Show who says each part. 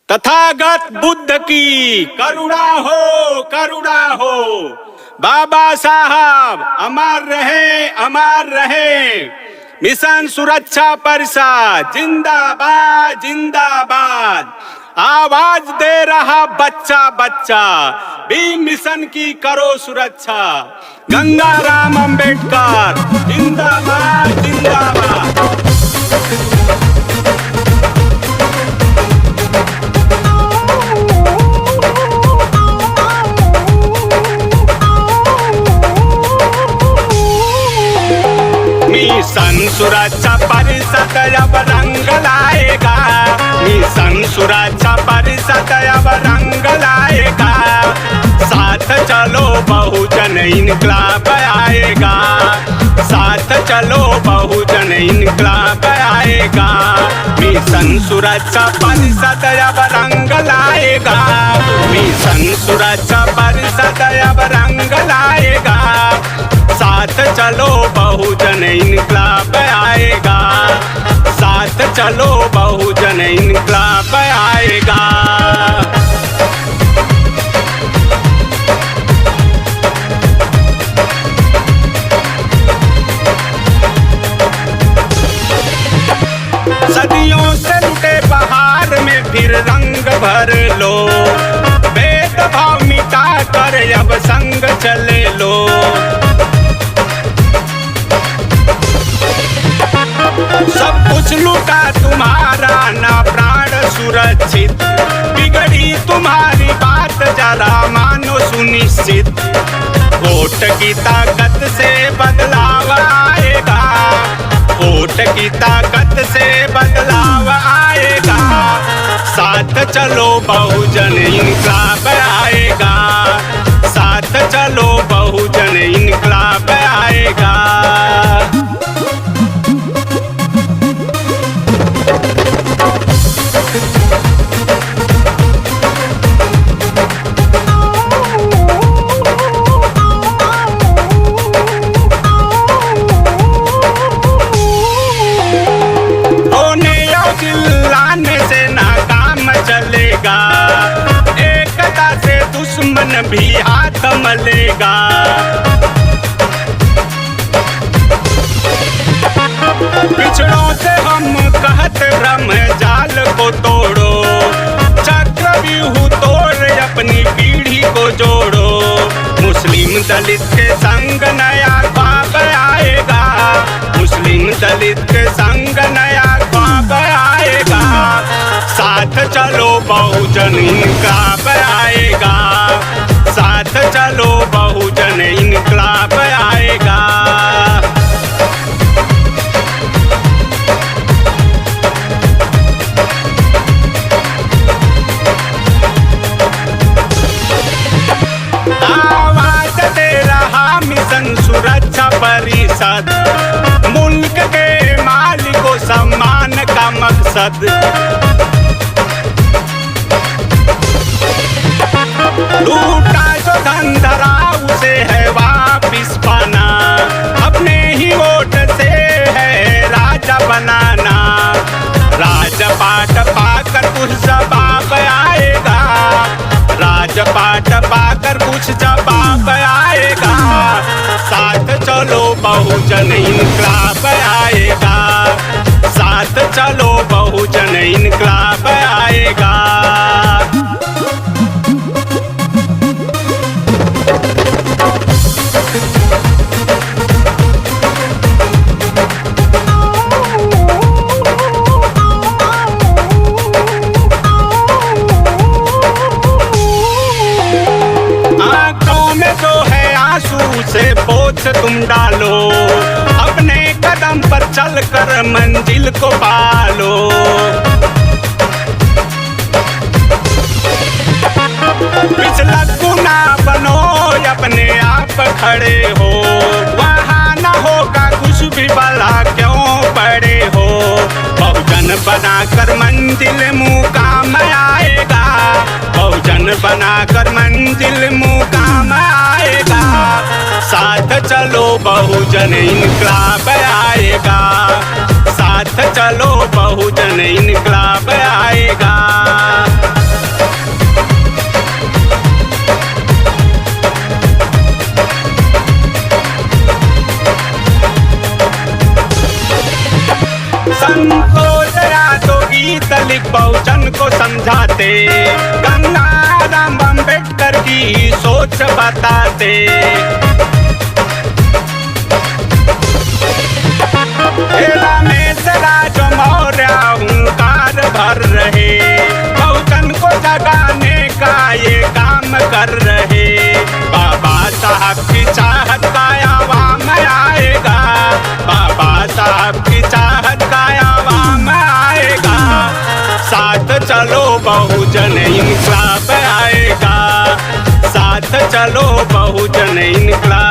Speaker 1: तथागत बुद्ध की करुणा हो, करुणा हो। बाबा साहब अमर रहे, अमर रहे। मिशन सुरक्षा परिषद जिंदाबाद, जिंदाबाद। आवाज दे रहा बच्चा बच्चा, भीम मिशन की करो सुरक्षा। गंगाराम अंबेडकर जिंदाबाद, जिंदाबाद। मिशन सुरक्षा परिषद अब रंग लाएगा, मिशन सुरक्षा परिषद अब रंग लाएगा। साथ चलो बहुजन इनकलाब आएगा, साथ चलो बहुजन इनकलाब आएगा। मिशन सुरक्षा परिषद अब रंग लाएगा, मिशन सुरक्षा परिषद अब रंग लाएगा। साथ चलो बहुजन इनकलाब आएगा, साथ चलो बहुजन इनकलाब आएगा। सदियों से लुटे बहार में फिर रंग भर लो, भेदभाव मिटा कर अब संग चले लो। सब कुछ लूटा तुम्हारा ना प्राण सुरक्षित, बिगड़ी तुम्हारी बात जरा मानो सुनिश्चित। वोट की ताकत से बदलाव आएगा, वोट की ताकत से बदलाव आएगा। साथ चलो बहुजन इनकलाब आएगा, साथ चलो बहुजन इनकलाब आएगा। चलेगा एकता से दुश्मन भी हाथ मलेगा। पिछड़ों से हम कहते भ्रम जाल को तोड़ो, चक्रव्यूह तोड़ अपनी पीढ़ी को जोड़ो। मुस्लिम दलित के संग नया ख्वाब आएगा, मुस्लिम दलित के संग नया ख्वाब आएगा। साथ चलो बहुजन इनकलाब आएगा, साथ चलो बहुजन इनकलाब आएगा। आवाज दे रहा मिशन सुरक्षा परिषद, मुल्क के मालिकों सम्मान का मकसद। लूटा जो धन धरा उसे है वापिस पाना, अपने ही वोट से है राजा बनाना। राजपाट पाकर कुछ जवाब आएगा, राजपाट पाकर कुछ जवाब आएगा। साथ चलो बहुजन इनकलाब आएगा, साथ चलो बहुजन इनकलाब आएगा। से बोझ तुम डालो, अपने कदम पर चलकर मंजिल को पालो। पिछला गुना बनो अपने आप खड़े हो, वहाँ न होगा कुछ भी भला क्यों पड़े हो। बहुजन बनाकर मंजिल मुकाम आएगा, बहुजन बनाकर मंजिल मुकाम आएगा। साथ चलो बहुजन इनकलाब आएगा, साथ चलो बहुजन इनकलाब आएगा। गीत लिख बहुजन को समझाते, गंगाराम अम्बेडकर की सोच बताते। रमेश राज मौर्य हुंकार भर रहे, बहुजन को जगाने का ये काम कर रहे। बाबा साहब की चाहत का आवाम आएगा, बाबा साहब की चाहत का आवाम आएगा। साथ चलो बहुजन इनकलाब आएगा, साथ चलो बहुजन इनकलाब।